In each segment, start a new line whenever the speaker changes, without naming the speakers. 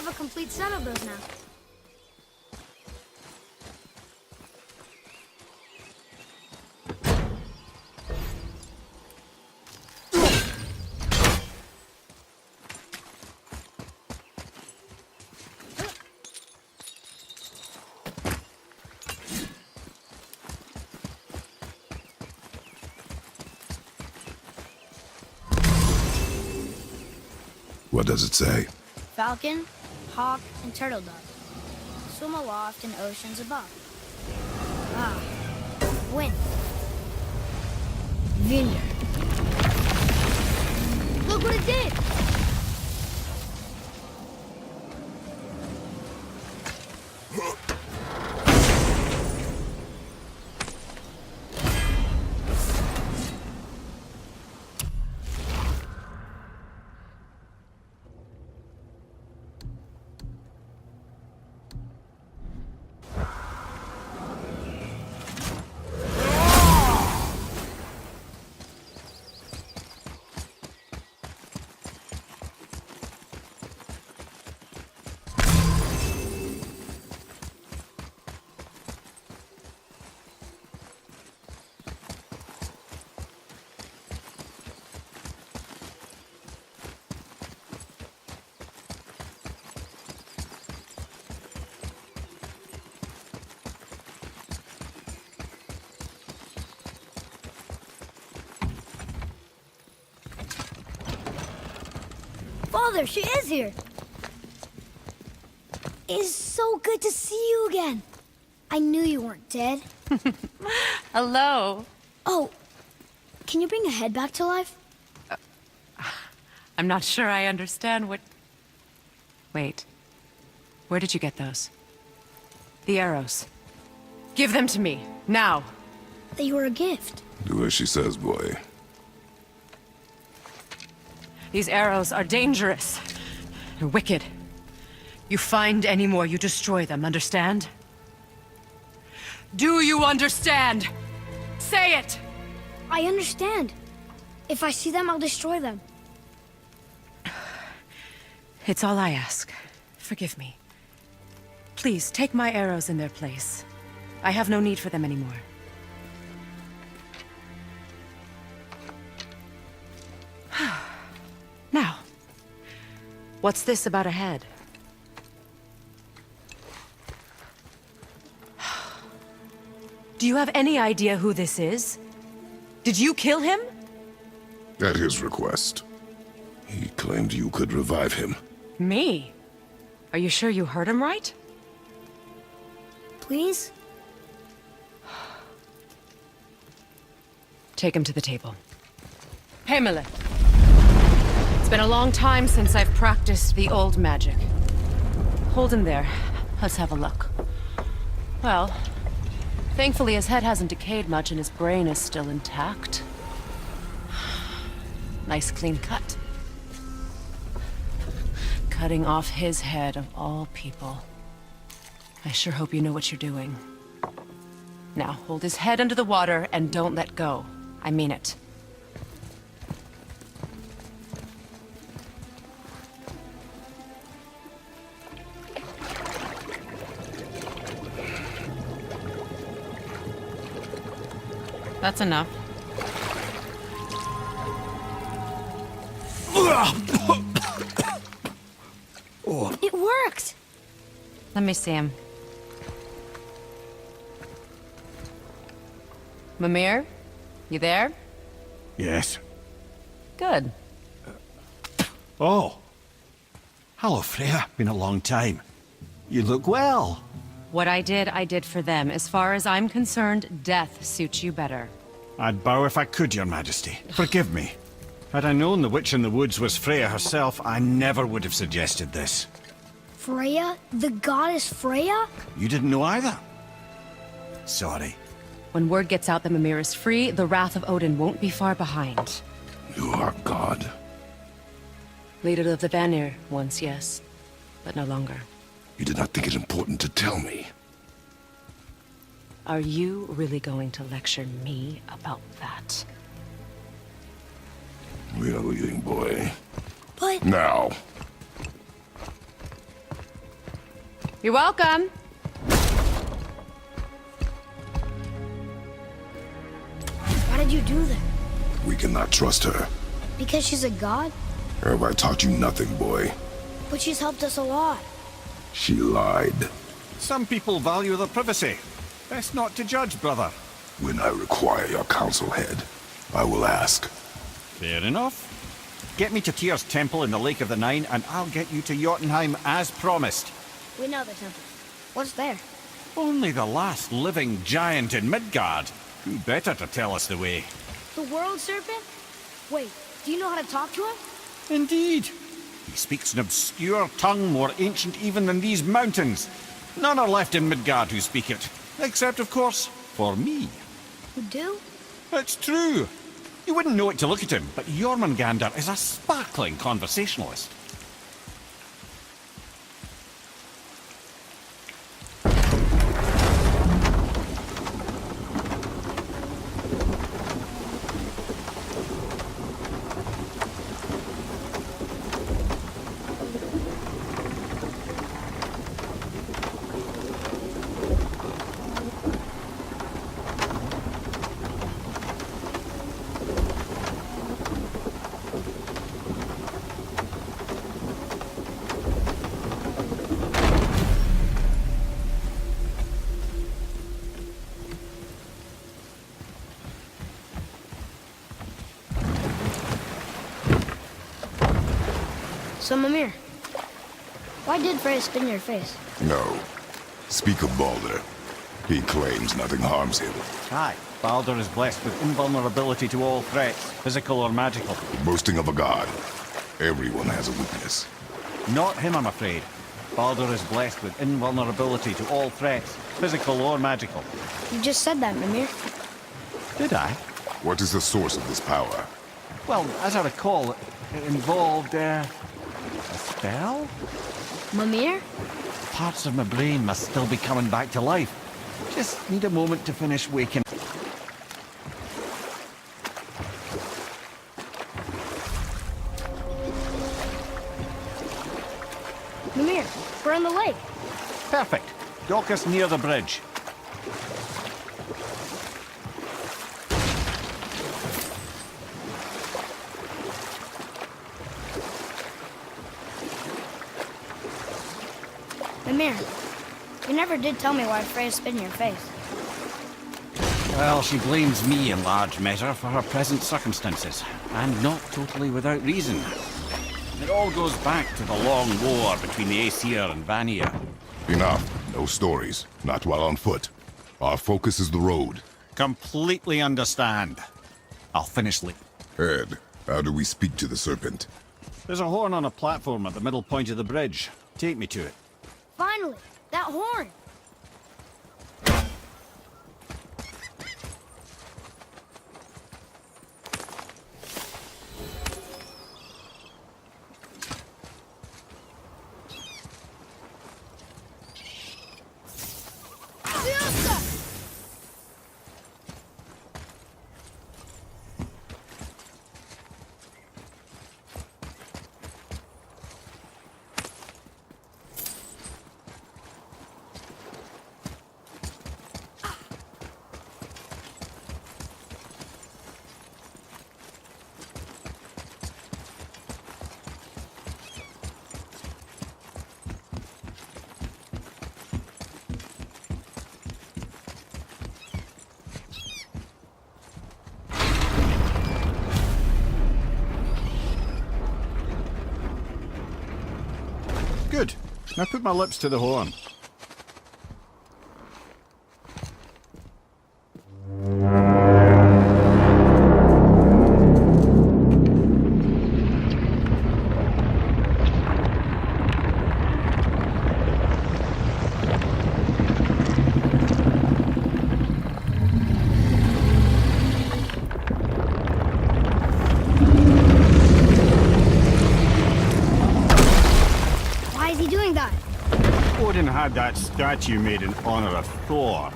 have a complete set of those now.
What does it say?
Falcon, hawk, and turtle dove swim aloft in oceans above. Ah, wind. Vineyard. Look what it did! Father, she is here! It is so good to see you again. I knew you weren't dead.
Hello.
Oh, can you bring a head back to life?
I'm not sure I understand what... Wait. Where did you get those? The arrows. Give them to me, now.
They were a gift.
Do as she says, boy.
These arrows are dangerous. They're wicked. You find any more, you destroy them, understand? Do you understand? Say it!
I understand. If I see them, I'll destroy them.
It's all I ask. Forgive me. Please, take my arrows in their place. I have no need for them anymore. Now, what's this about a head? Do you have any idea who this is? Did you kill him?
At his request. He claimed you could revive him.
Me? Are you sure you heard him right?
Please?
Take him to the table. Hamlet. It's been a long time since I've practiced the old magic. Hold him there. Let's have a look. Well, thankfully his head hasn't decayed much and his brain is still intact. Nice clean cut. Cutting off his head of all people. I sure hope you know what you're doing. Now, hold his head under the water and don't let go. I mean it. That's enough.
It worked!
Let me see him. Mimir? You there?
Yes.
Good.
Oh. Hello, Freya. Been a long time. You look well.
What I did for them. As far as I'm concerned, death suits you better.
I'd bow if I could, Your Majesty. Forgive me. Had I known the witch in the woods was Freya herself, I never would have suggested this.
Freya? The goddess Freya?
You didn't know either? Sorry.
When word gets out that Mimir is free, the wrath of Odin won't be far behind.
You are God.
Leader of the Vanir, once, yes. But no longer.
You did not think it important to tell me.
Are you really going to lecture me about that?
We are leaving, boy.
But...
Now.
You're welcome.
Why did you do that?
We cannot trust her.
Because she's a god?
Have I taught you nothing, boy?
But she's helped us a lot.
She lied.
Some people value their privacy. Best not to judge, brother.
When I require your counsel, head, I will ask.
Fair enough. Get me to Tyr's temple in the Lake of the Nine, and I'll get you to Jotunheim as promised.
We know the temple. What's there?
Only the last living giant in Midgard. Who better to tell us the way?
The world serpent? Wait, do you know how to talk to him?
Indeed. He speaks an obscure tongue more ancient even than these mountains. None are left in Midgard who speak it. Except, of course, for me.
You do?
It's true. You wouldn't know it to look at him, but Jormungandr is a sparkling conversationalist.
So, Mimir, why did Freya spin your face?
No. Speak of Baldur. He claims nothing harms him.
Aye, Baldur is blessed with invulnerability to all threats, physical or magical.
Boasting of a god. Everyone has a weakness.
Not him, I'm afraid. Baldur is blessed with invulnerability to all threats, physical or magical.
You just said that, Mimir.
Did I?
What is the source of this power?
Well, as I recall, it involved, a spell?
Mimir?
Parts of my brain must still be coming back to life. Just need a moment to finish waking.
Mimir, we're on the lake.
Perfect. Dock us near the bridge.
Mimir, you never did tell me why Freya spit in your face.
Well, she blames me in large measure for her present circumstances, and not totally without reason. It all goes back to the long war between the Aesir and Vanir.
Enough. No stories. Not while on foot. Our focus is the road.
Completely understand. I'll finish later.
Ed, how do we speak to the serpent?
There's a horn on a platform at the middle point of the bridge. Take me to it.
Finally, that horn.
Good. Now put my lips to the horn.
Why is he doing that?
Odin had that statue made in honor of Thor.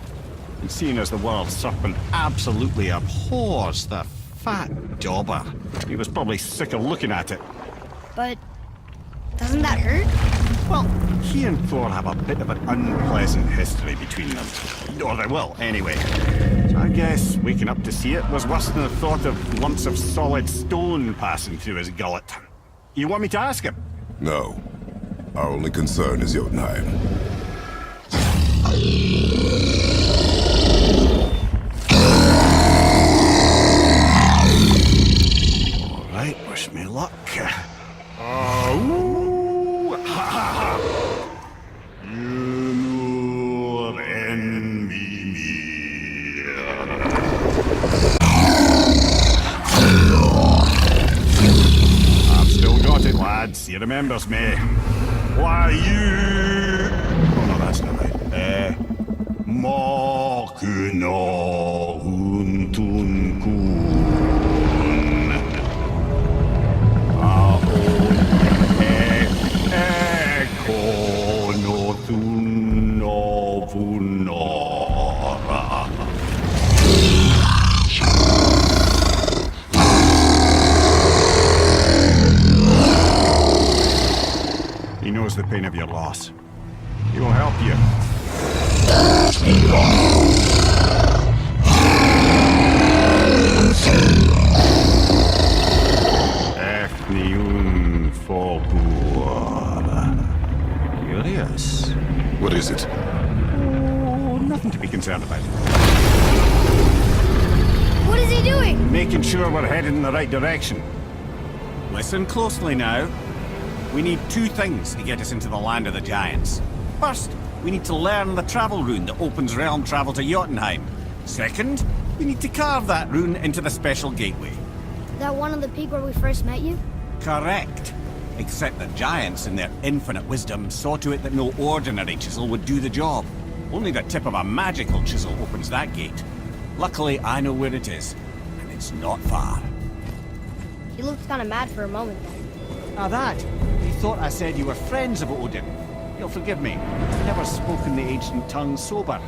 And seeing as the world serpent absolutely abhors the fat dauber, he was probably sick of looking at it.
But doesn't that hurt?
Well, he and Thor have a bit of an unpleasant history between them. Or they will, anyway. So I guess waking up to see it was worse than the thought of lumps of solid stone passing through his gullet. You want me to ask him?
No. Our only concern is Jotunheim.
All right, wish me luck. Ooh, ha, ha, ha. You and me. I've still got it, lads. He remembers me. Why you? Oh no, that's not right. Mokuno huntun kun. Eko no thun no vunora. He knows the pain of your loss. He will help you. Efniun Folgur. Curious.
What is it?
Oh, nothing to be concerned about.
What is he doing?
Making sure we're headed in the right direction. Listen closely now. We need two things to get us into the land of the giants. First, we need to learn the travel rune that opens realm travel to Jotunheim. Second, we need to carve that rune into the special gateway.
That one on the peak where we first met you?
Correct. Except the giants, in their infinite wisdom, saw to it that no ordinary chisel would do the job. Only the tip of a magical chisel opens that gate. Luckily, I know where it is, and it's not far.
You looked kind of mad for a moment there.
Now that, you thought I said you were friends of Odin. You'll forgive me. I've never spoken the ancient tongue sober.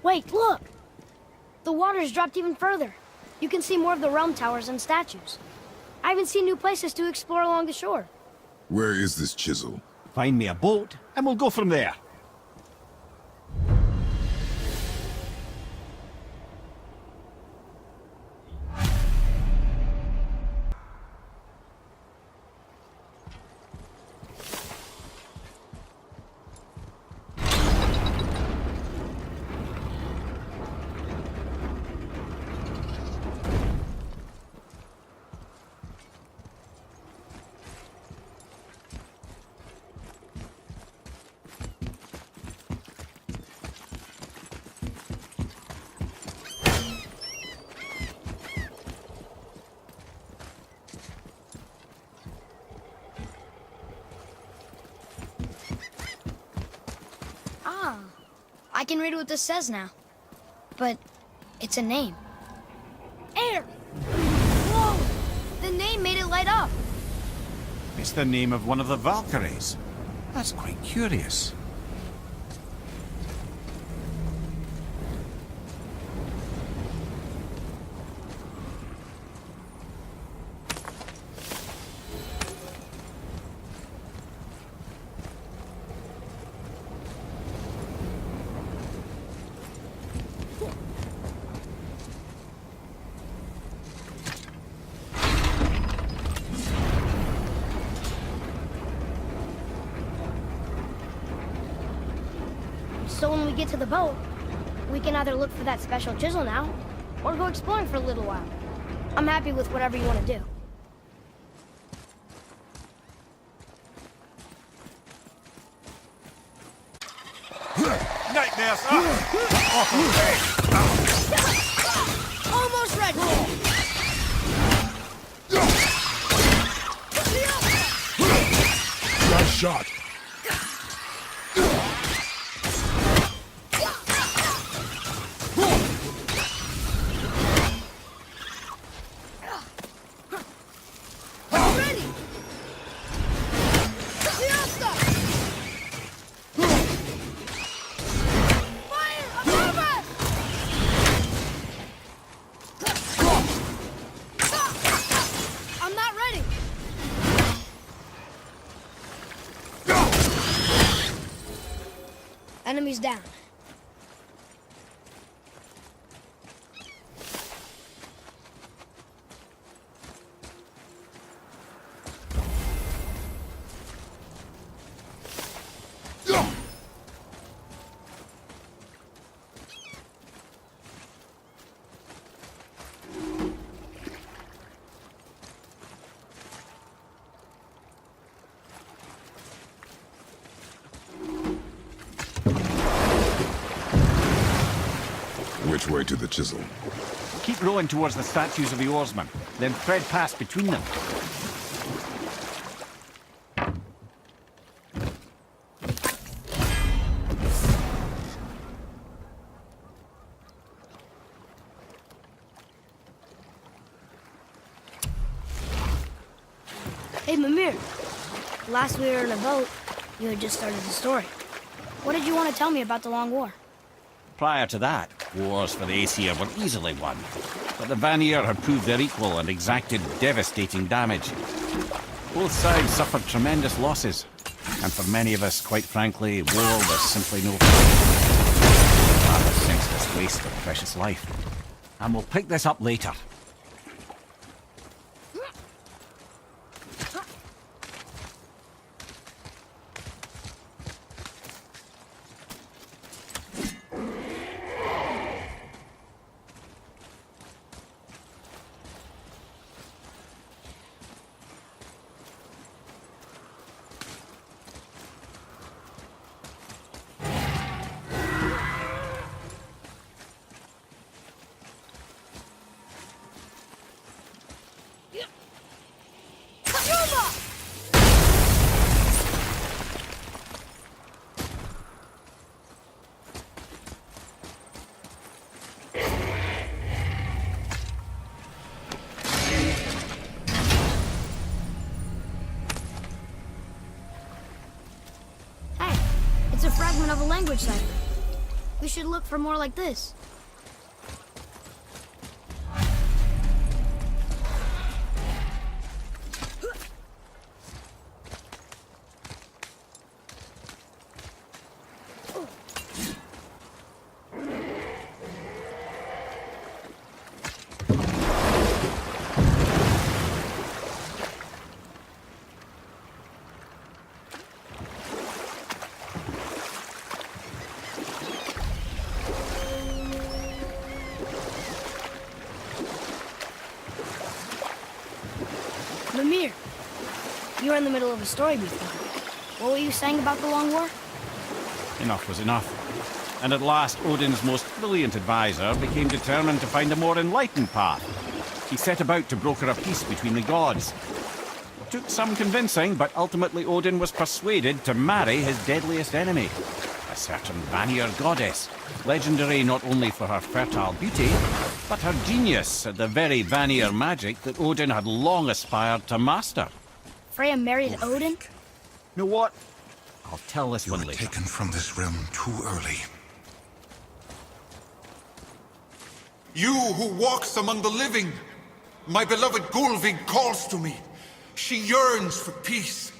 Wait, look! The water's dropped even further. You can see more of the realm towers and statues. I haven't seen new places to explore along the shore.
Where is this chisel?
Find me a boat, and we'll go from there.
I can read what this says now. But it's a name. Air! Whoa! The name made it light up.
It's the name of one of the Valkyries. That's quite curious.
So when we get to the boat, we can either look for that special chisel now, or go exploring for a little while. I'm happy with whatever you want to do.
Nightmares up! Awful day!
Almost ready!
Nice shot.
Enemies down.
Which way to the chisel?
Keep rowing towards the statues of the oarsmen, then thread past between them.
Hey, Mimir. Last we were in a boat, you had just started the story. What did you want to tell me about the Long War?
Prior to that, wars for the Aesir were easily won, but the Vanir had proved their equal and exacted devastating damage. Both sides suffered tremendous losses, and for many of us, quite frankly, war was simply no fun. Rather senseless waste of precious life. And we'll pick this up later.
It's a fragment of a language cipher. We should look for more like this. Mimir, you were in the middle of a story before. What were you saying about the Long War?
Enough was enough. And at last, Odin's most brilliant advisor became determined to find a more enlightened path. He set about to broker a peace between the gods. It took some convincing, but ultimately Odin was persuaded to marry his deadliest enemy, a certain Vanir goddess, legendary not only for her fertile beauty, but her genius at the very Vanir magic that Odin had long aspired to master.
Freya married Odin?
You know what? I'll tell this
You
one
were
later.
taken from this realm too early.
You who walks among the living, my beloved Gulvig calls to me. She yearns for peace,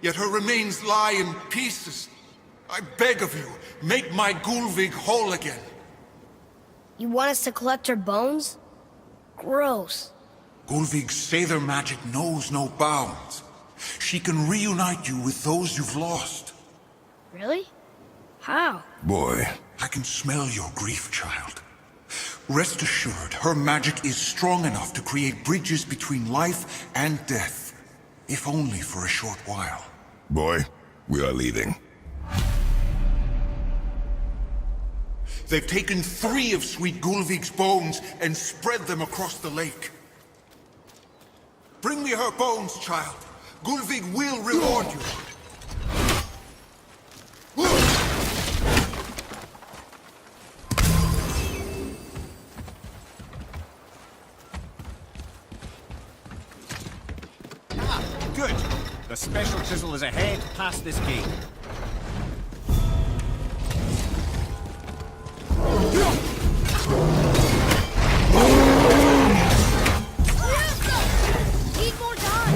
yet her remains lie in pieces. I beg of you, make my Gulvig whole again.
You want us to collect her bones? Gross.
Gulvig's Sather magic knows no bounds. She can reunite you with those you've lost.
Really? How?
Boy,
I can smell your grief, child. Rest assured, her magic is strong enough to create bridges between life and death, if only for a short while.
boy, we are leaving.
They've taken 3 of sweet Gulvig's bones and spread them across the lake. Bring me her bones, child. Gulvig will reward you.
Good. The special chisel is ahead, past this gate.
Need more time!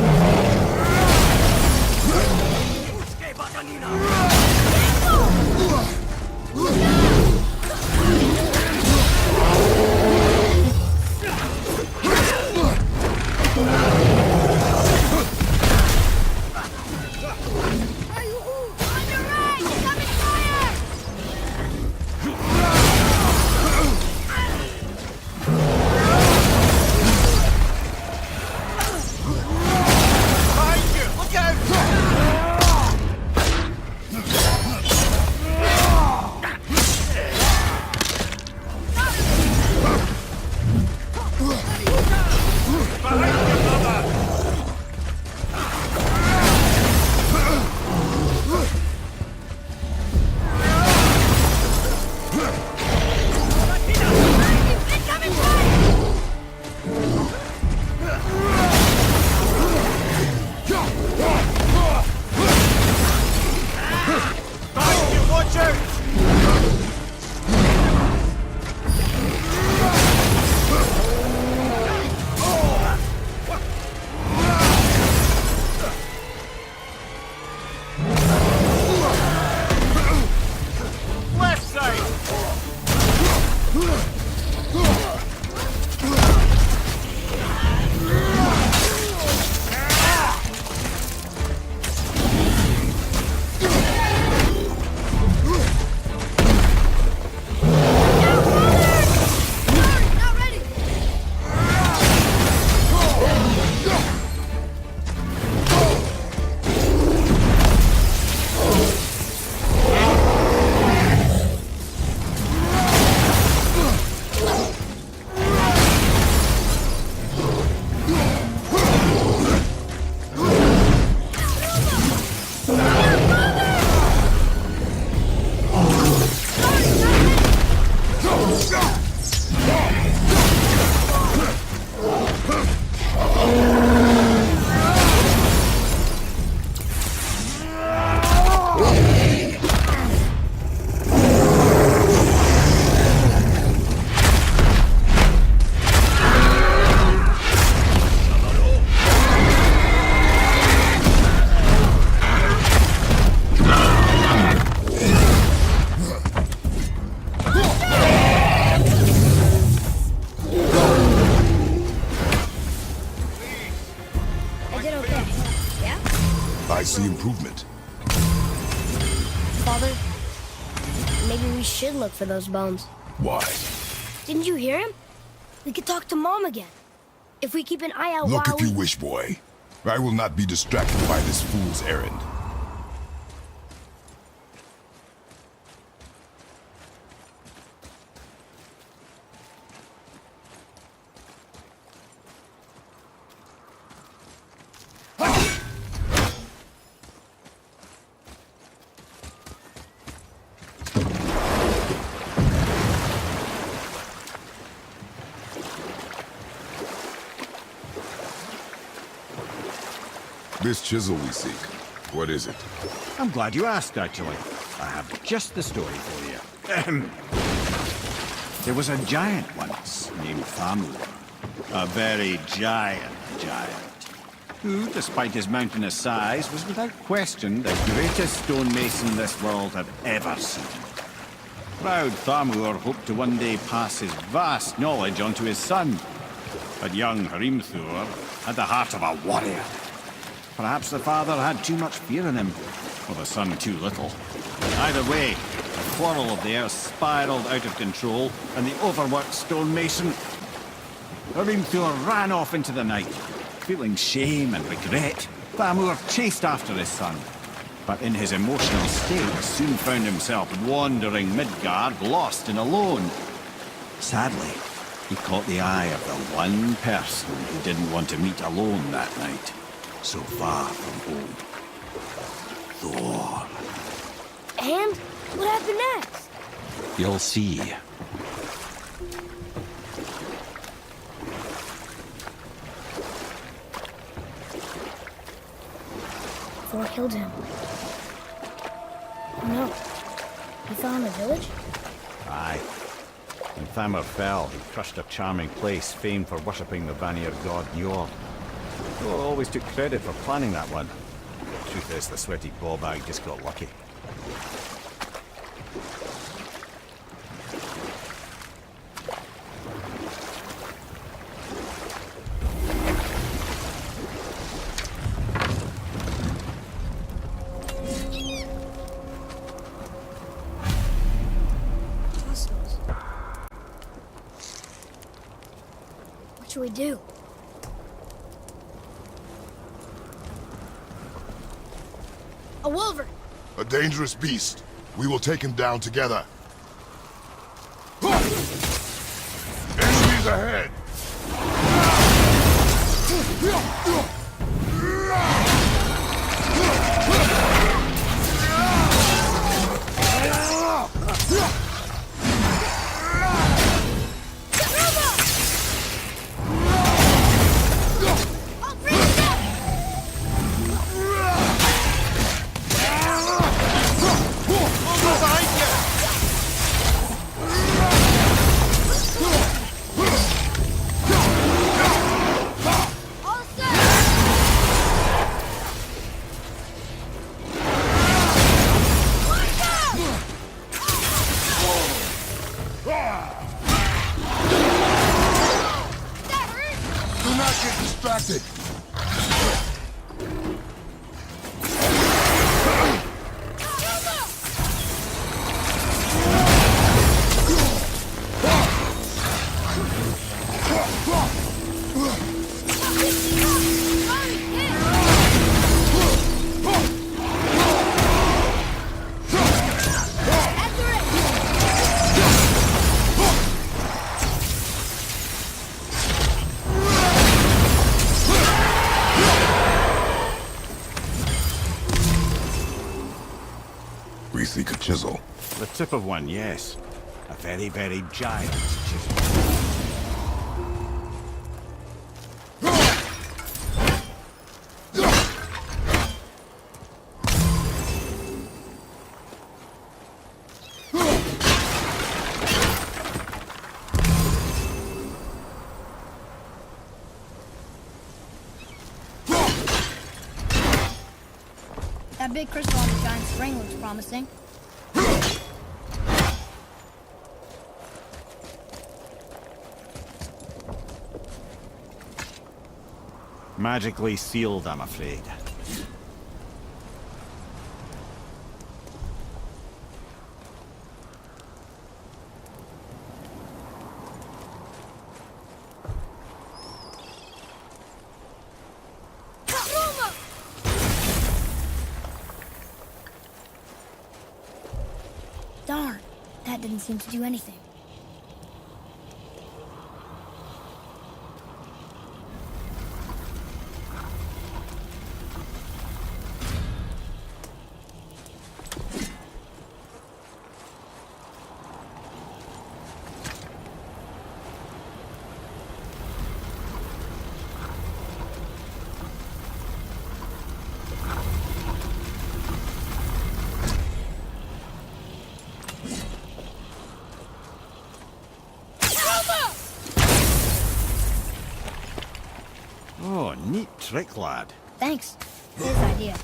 I see improvement.
Father, maybe we should look for those bones.
Why?
Didn't you hear him? We could talk to Mom again. If we keep an eye out
Look
while
if you wish, boy. I will not be distracted by this fool's errand. This chisel we seek, what is it?
I'm glad you asked, actually. I have just the story for you. Ahem. There was a giant once named Thamur. A very giant, who, despite his mountainous size, was without question the greatest stonemason this world had ever seen. Proud Thamur hoped to one day pass his vast knowledge on to his son. But young Hrimthur had the heart of a warrior. Perhaps the father had too much fear in him, or the son too little. Either way, the quarrel of the earth spiraled out of control, and the overworked stonemason Hrimthur ran off into the night. Feeling shame and regret, Thamur chased after his son. But in his emotional state, soon found himself wandering Midgard, lost and alone. Sadly, he caught the eye of the one person he didn't want to meet alone that night. So far from home. Thor.
And what happened next?
You'll see.
Thor killed him. Oh no. He fell in the village?
Aye. When Thamur fell, he crushed a charming place famed for worshipping the Vanir god Njord. Thor always took credit for planning that one. Truth is, the sweaty ballbag just got lucky.
Fossils. What should we do? A wolverine!
A dangerous beast. We will take him down together. Enemies ahead! Do not get distracted! We seek a chisel.
The tip of one, yes. A very, very giant chisel.
That big crystal on the giant spring looks promising.
Magically sealed, I'm afraid.
Darn, that didn't seem to do anything.
Oh, neat trick, lad.
Thanks. His idea.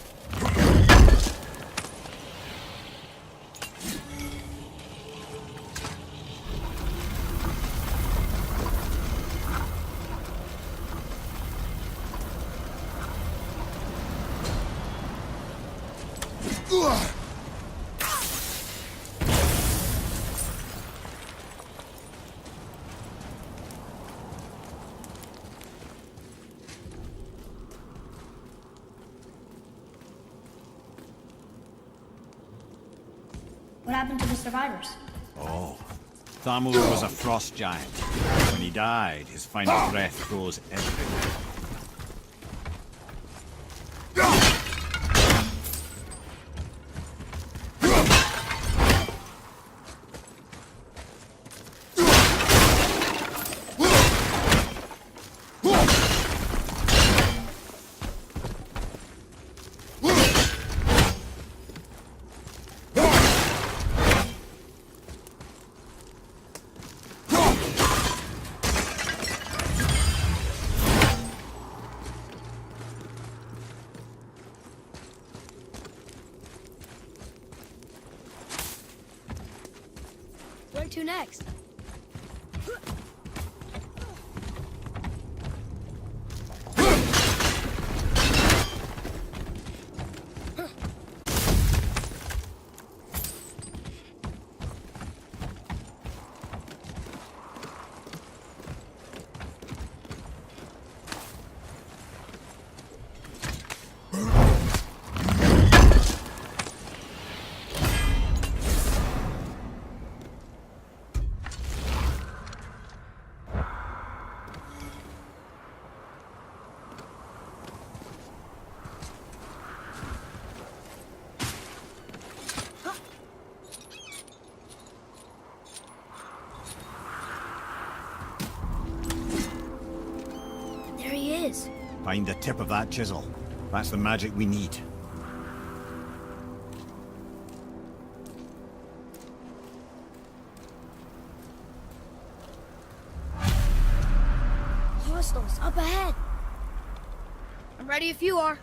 What happened to the survivors?
Oh, Thamur was a frost giant. When he died, his final breath froze everything.
Where to next? There he is.
Find the tip of that chisel. That's the magic we need.
Hostiles up ahead. I'm ready if you are.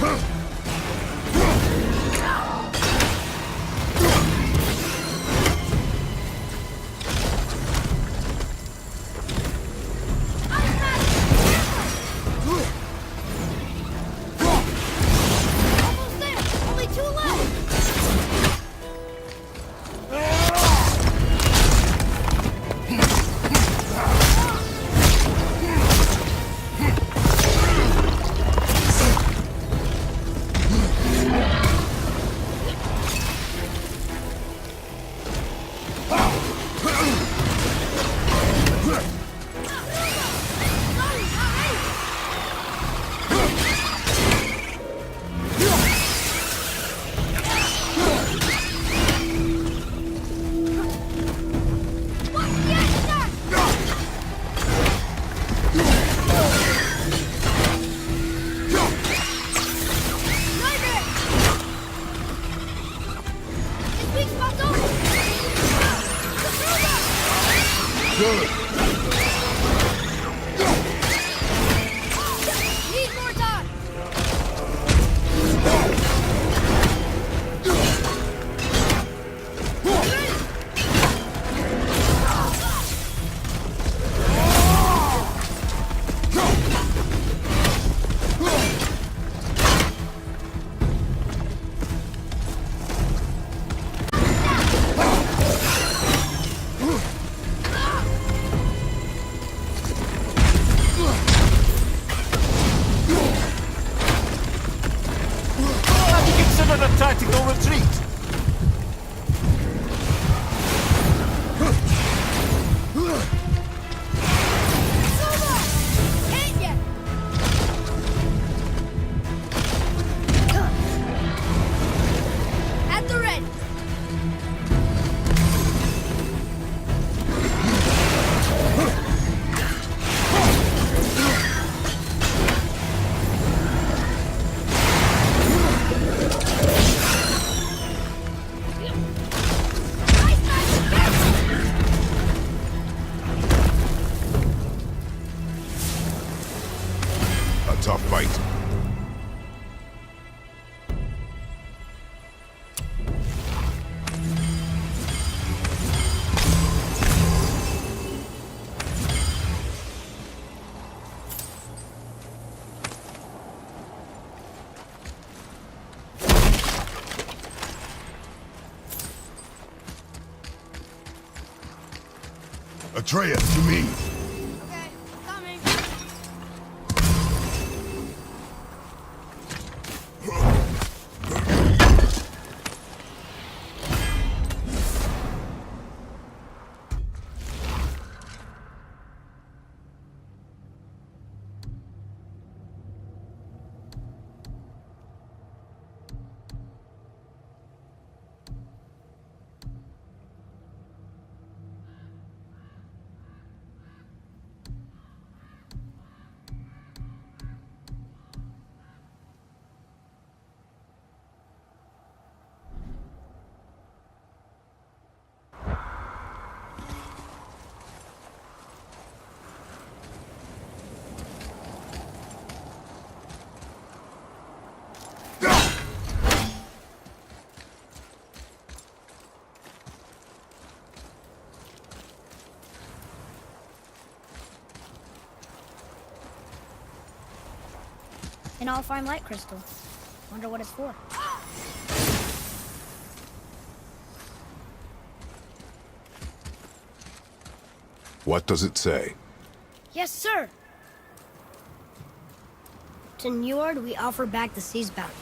Almost there! Only two left! Need more time!
Have you considered a tactical retreat?
Can't yet! At the ready!
A tough fight. Atreus, you mean?
Okay, coming. An all-fine light crystal. Wonder what it's for.
What does it say?
Yes, sir! To Njord, we offer back the sea's bounty.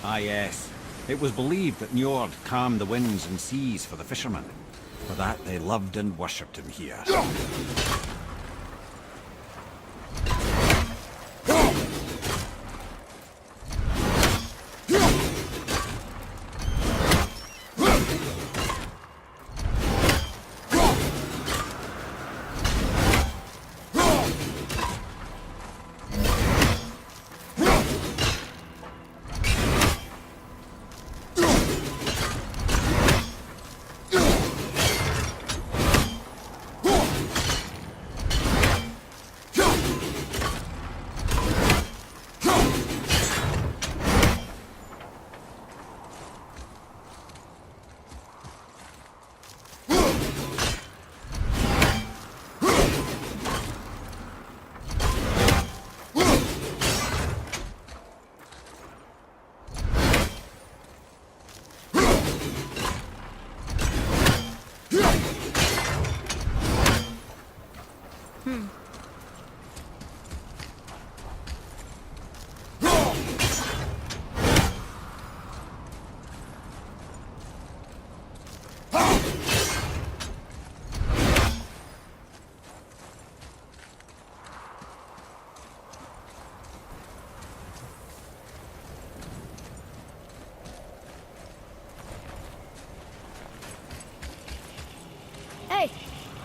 Ah, yes. It was believed that Njord calmed the winds and seas for the fishermen. For that, they loved and worshipped him here.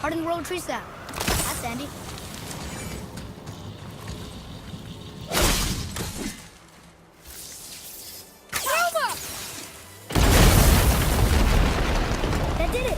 Hardened road tree sap. That's handy. That did it!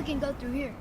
Can go through here.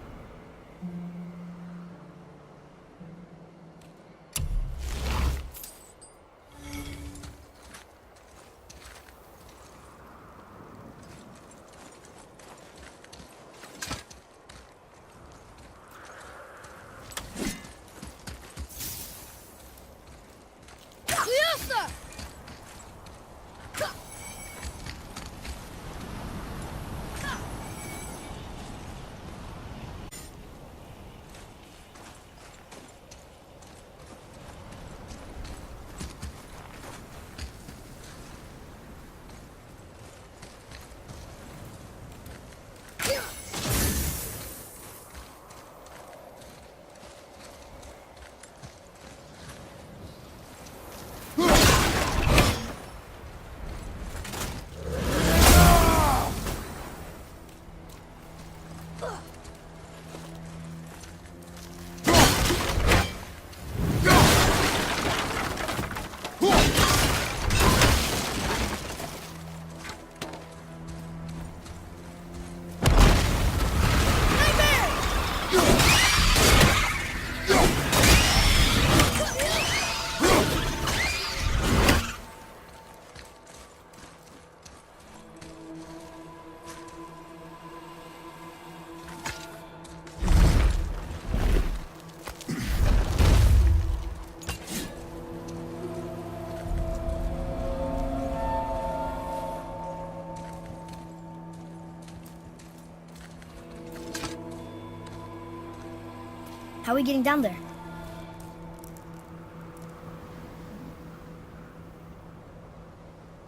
How are we getting down there?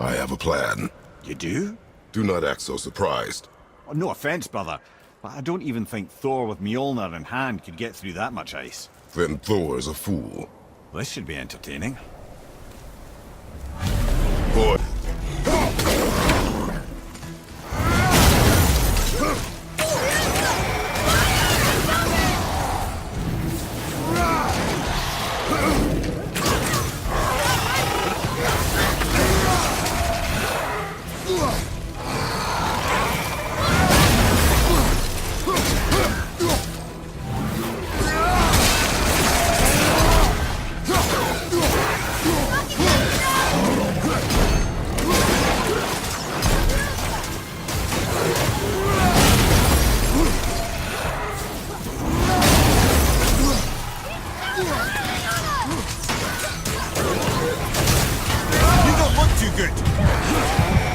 I have a plan.
You do?
Do not act so surprised.
Oh, no offense, brother, but I don't even think Thor with Mjolnir in hand could get through that much ice.
Then Thor is a fool.
This should be entertaining.
Boy.
You don't look too good.